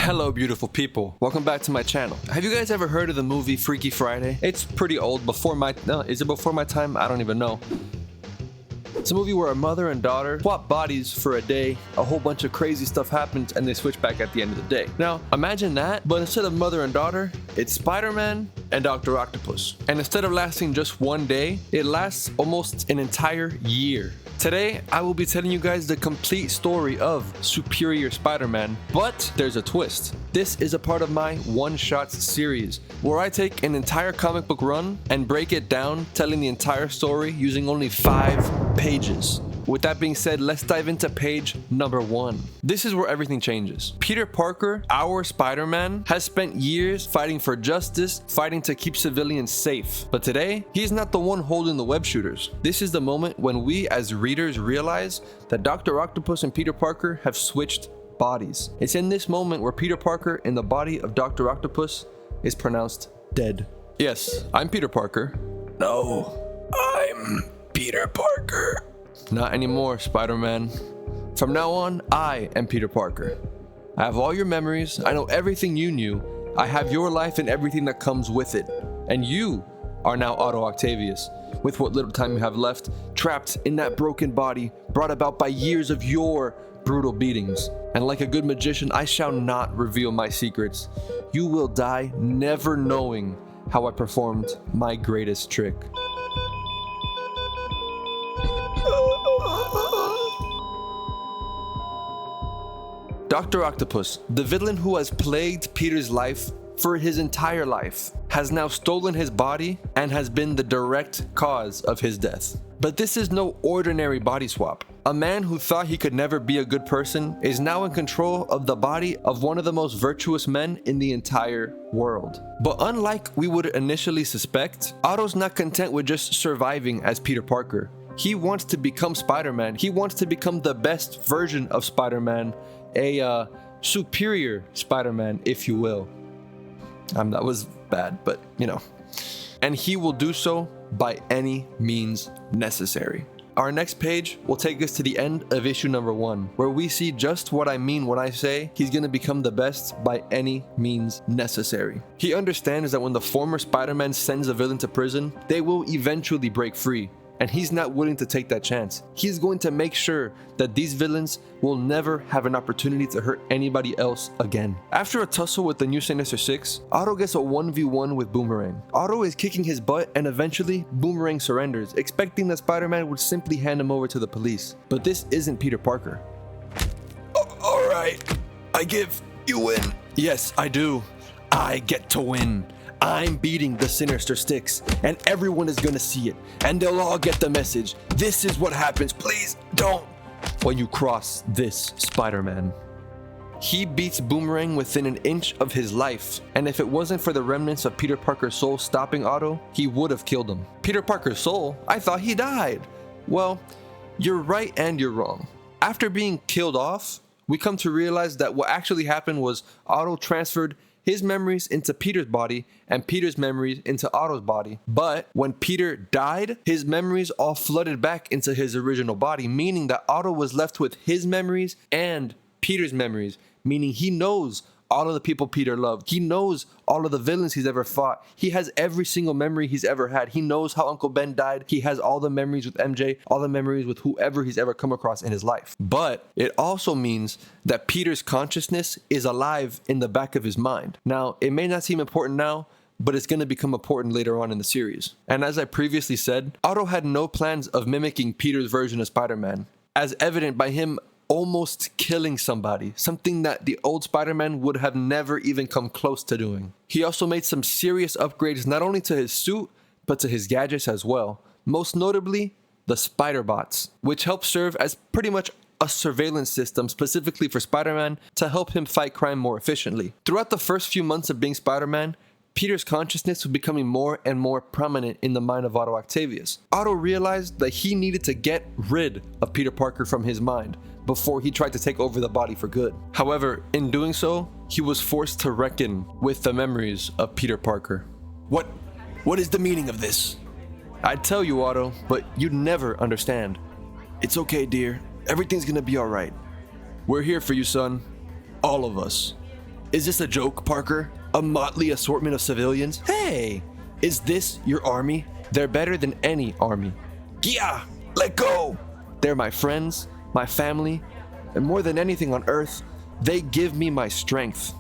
Hello beautiful people, welcome back to my channel. Have you guys ever heard of the movie Freaky Friday? It's pretty old, is it before my time? I don't even know. It's a movie where a mother and daughter swap bodies for a day, a whole bunch of crazy stuff happens, and they switch back at the end of the day. Now, imagine that, but instead of mother and daughter, it's Spider-Man and Dr. Octopus. And instead of lasting just one day, it lasts almost an entire year. Today, I will be telling you guys the complete story of Superior Spider-Man, but there's a twist. This is a part of my one-shots series, where I take an entire comic book run and break it down, telling the entire story using only 5 pages. With that being said, let's dive into page number 1. This is where everything changes. Peter Parker, our Spider-Man, has spent years fighting for justice, fighting to keep civilians safe. But today, he's not the one holding the web shooters. This is the moment when we as readers realize that Dr. Octopus and Peter Parker have switched bodies. It's in this moment where Peter Parker in the body of Dr. Octopus is pronounced dead. Yes, I'm Peter Parker. No, I'm Peter Parker. Not anymore, Spider-Man. From now on, I am Peter Parker. I have all your memories, I know everything you knew, I have your life and everything that comes with it. And you are now Otto Octavius, with what little time you have left, trapped in that broken body, brought about by years of your brutal beatings. And like a good magician, I shall not reveal my secrets. You will die never knowing how I performed my greatest trick. Dr. Octopus, the villain who has plagued Peter's life for his entire life, has now stolen his body and has been the direct cause of his death. But this is no ordinary body swap. A man who thought he could never be a good person is now in control of the body of one of the most virtuous men in the entire world. But unlike we would initially suspect, Otto's not content with just surviving as Peter Parker. He wants to become Spider-Man. He wants to become the best version of Spider-Man, a superior Spider-Man, if you will. That was bad, but you know. And he will do so by any means necessary. Our next page will take us to the end of issue number 1, where we see just what I mean when I say he's gonna become the best by any means necessary. He understands that when the former Spider-Man sends a villain to prison, they will eventually break free. And he's not willing to take that chance. He's going to make sure that these villains will never have an opportunity to hurt anybody else again. After a tussle with the new Sinister Six, Otto gets a 1v1 with Boomerang. Otto is kicking his butt and eventually Boomerang surrenders, expecting that Spider-Man would simply hand him over to the police. But this isn't Peter Parker. Alright, I give you win. Yes, I do. I get to win. I'm beating the Sinister Six, and everyone is gonna see it, and they'll all get the message. This is what happens. Please don't. When you cross this Spider-Man. He beats Boomerang within an inch of his life, and if it wasn't for the remnants of Peter Parker's soul stopping Otto, he would have killed him. Peter Parker's soul? I thought he died. Well, you're right and you're wrong. After being killed off, we come to realize that what actually happened was Otto transferred his memories into Peter's body and Peter's memories into Otto's body. But when Peter died, his memories all flooded back into his original body, meaning that Otto was left with his memories and Peter's memories, meaning he knows all of the people Peter loved. He knows all of the villains he's ever fought. He has every single memory he's ever had. He knows how Uncle Ben died. He has all the memories with MJ, all the memories with whoever he's ever come across in his life. But it also means that Peter's consciousness is alive in the back of his mind. Now, it may not seem important now, but it's going to become important later on in the series. And as I previously said, Otto had no plans of mimicking Peter's version of Spider-Man, as evident by him almost killing somebody, something that the old Spider-Man would have never even come close to doing. He also made some serious upgrades not only to his suit, but to his gadgets as well. Most notably, the Spider Bots, which help serve as pretty much a surveillance system specifically for Spider-Man to help him fight crime more efficiently. Throughout the first few months of being Spider-Man, Peter's consciousness was becoming more and more prominent in the mind of Otto Octavius. Otto realized that he needed to get rid of Peter Parker from his mind before he tried to take over the body for good. However, in doing so, he was forced to reckon with the memories of Peter Parker. What is the meaning of this? I'd tell you, Otto, but you'd never understand. It's okay, dear. Everything's gonna be alright. We're here for you, son. All of us. Is this a joke, Parker? A motley assortment of civilians? Hey! Is this your army? They're better than any army. Yeah! Let go! They're my friends, my family, and more than anything on Earth, they give me my strength.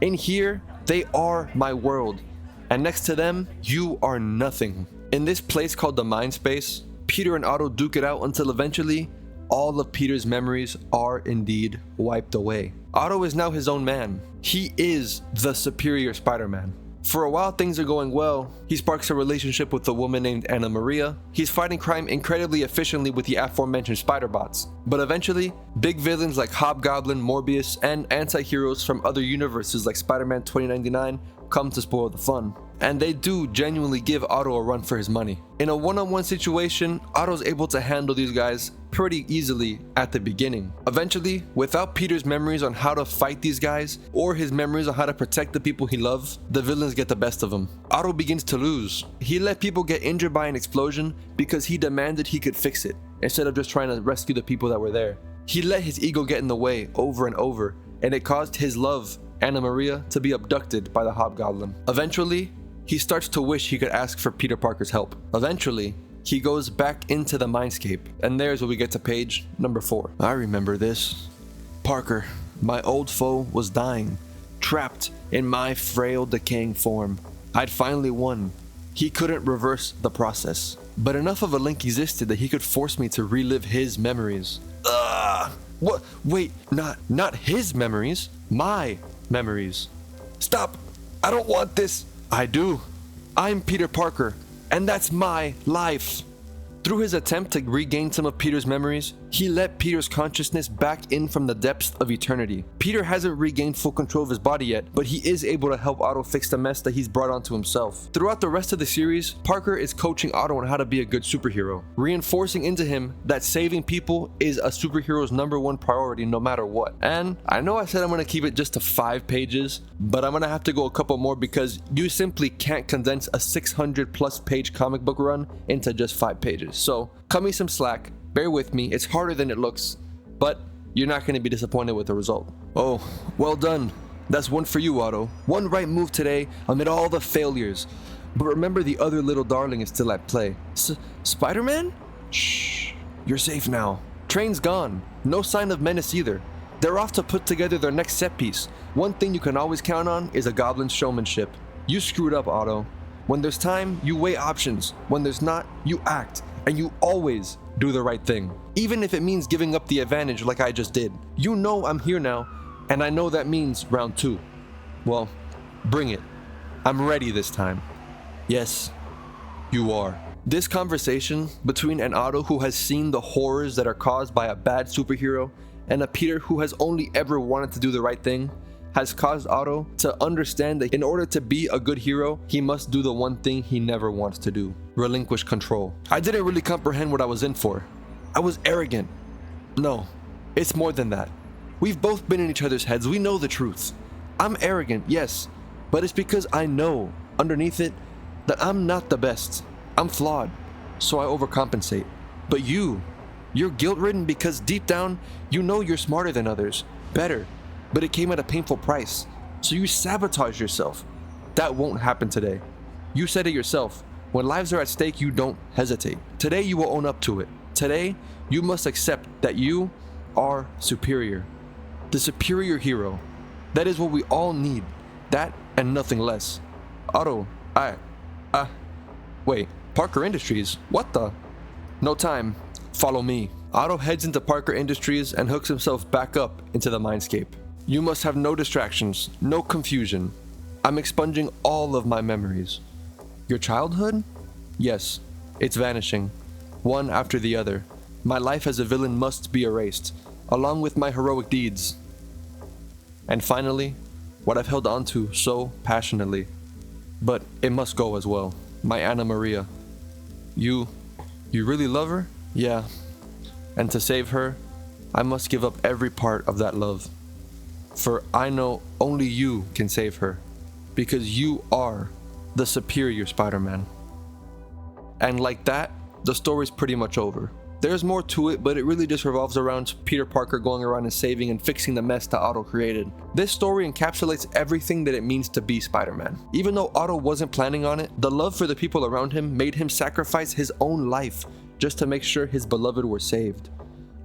In here, they are my world. And next to them, you are nothing. In this place called the Mind Space, Peter and Otto duke it out until eventually, all of Peter's memories are indeed wiped away. Otto is now his own man. He is the superior Spider-Man. For a while, things are going well. He sparks a relationship with a woman named Anna Maria. He's fighting crime incredibly efficiently with the aforementioned spider bots. But eventually, big villains like Hobgoblin, Morbius, and anti-heroes from other universes like Spider-Man 2099 come to spoil the fun. And they do genuinely give Otto a run for his money. In a one-on-one situation, Otto's able to handle these guys pretty easily at the beginning. Eventually, without Peter's memories on how to fight these guys, or his memories on how to protect the people he loves, the villains get the best of him. Otto begins to lose. He let people get injured by an explosion because he demanded he could fix it, instead of just trying to rescue the people that were there. He let his ego get in the way over and over, and it caused his love, Anna Maria, to be abducted by the Hobgoblin. Eventually, he starts to wish he could ask for Peter Parker's help. Eventually, he goes back into the mindscape, and there's where we get to page number 4. I remember this. Parker, my old foe, was dying, trapped in my frail, decaying form. I'd finally won. He couldn't reverse the process, but enough of a link existed that he could force me to relive his memories. What? Wait, not his memories, my memories. Stop! I don't want this! I do. I'm Peter Parker, and that's my life. Through his attempt to regain some of Peter's memories, he let Peter's consciousness back in from the depths of eternity. Peter hasn't regained full control of his body yet, but he is able to help Otto fix the mess that he's brought onto himself. Throughout the rest of the series, Parker is coaching Otto on how to be a good superhero, reinforcing into him that saving people is a superhero's #1 priority no matter what. And I know I said I'm going to keep it just to 5 pages, but I'm going to have to go a couple more because you simply can't condense a 600+ page comic book run into just 5 pages. So cut me some slack. Bear with me, it's harder than it looks, but you're not going to be disappointed with the result. Oh, well done. That's one for you, Otto. One right move today amid all the failures. But remember, the other little darling is still at play. Spider-Man? Shh, you're safe now. Train's gone. No sign of Menace either. They're off to put together their next set piece. One thing you can always count on is a goblin's showmanship. You screwed up, Otto. When there's time, you weigh options. When there's not, you act. And you always do the right thing, even if it means giving up the advantage like I just did. You know I'm here now, and I know that means round 2. Well, bring it. I'm ready this time. Yes, you are. This conversation between an Otto who has seen the horrors that are caused by a bad superhero and a Peter who has only ever wanted to do the right thing has caused Otto to understand that in order to be a good hero, he must do the one thing he never wants to do: relinquish control. I didn't really comprehend what I was in for. I was arrogant. No, it's more than that. We've both been in each other's heads. We know the truth. I'm arrogant, yes, but it's because I know, underneath it, that I'm not the best. I'm flawed, so I overcompensate. But you're guilt-ridden because deep down, you know you're smarter than others, better. But it came at a painful price, so you sabotage yourself. That won't happen today. You said it yourself. When lives are at stake, you don't hesitate. Today, you will own up to it. Today, you must accept that you are superior. The superior hero. That is what we all need. That and nothing less. Otto, wait, Parker Industries? What the? No time. Follow me. Otto heads into Parker Industries and hooks himself back up into the mindscape. You must have no distractions, no confusion. I'm expunging all of my memories. Your childhood? Yes, it's vanishing, one after the other. My life as a villain must be erased, along with my heroic deeds. And finally, what I've held on to so passionately. But it must go as well. My Anna Maria. You really love her? Yeah. And to save her, I must give up every part of that love. For I know only you can save her, because you are the superior Spider-Man. And like that, the story's pretty much over. There's more to it, but it really just revolves around Peter Parker going around and saving and fixing the mess that Otto created. This story encapsulates everything that it means to be Spider-Man. Even though Otto wasn't planning on it, the love for the people around him made him sacrifice his own life just to make sure his beloved were saved.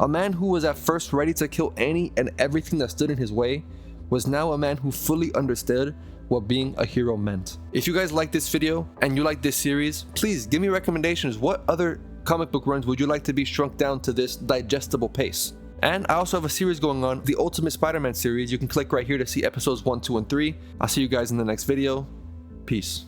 A man who was at first ready to kill any and everything that stood in his way was now a man who fully understood what being a hero meant. If you guys like this video and you like this series, please give me recommendations. What other comic book runs would you like to be shrunk down to this digestible pace? And I also have a series going on, the Ultimate Spider-Man series. You can click right here to see episodes 1, 2, and 3. I'll see you guys in the next video. Peace.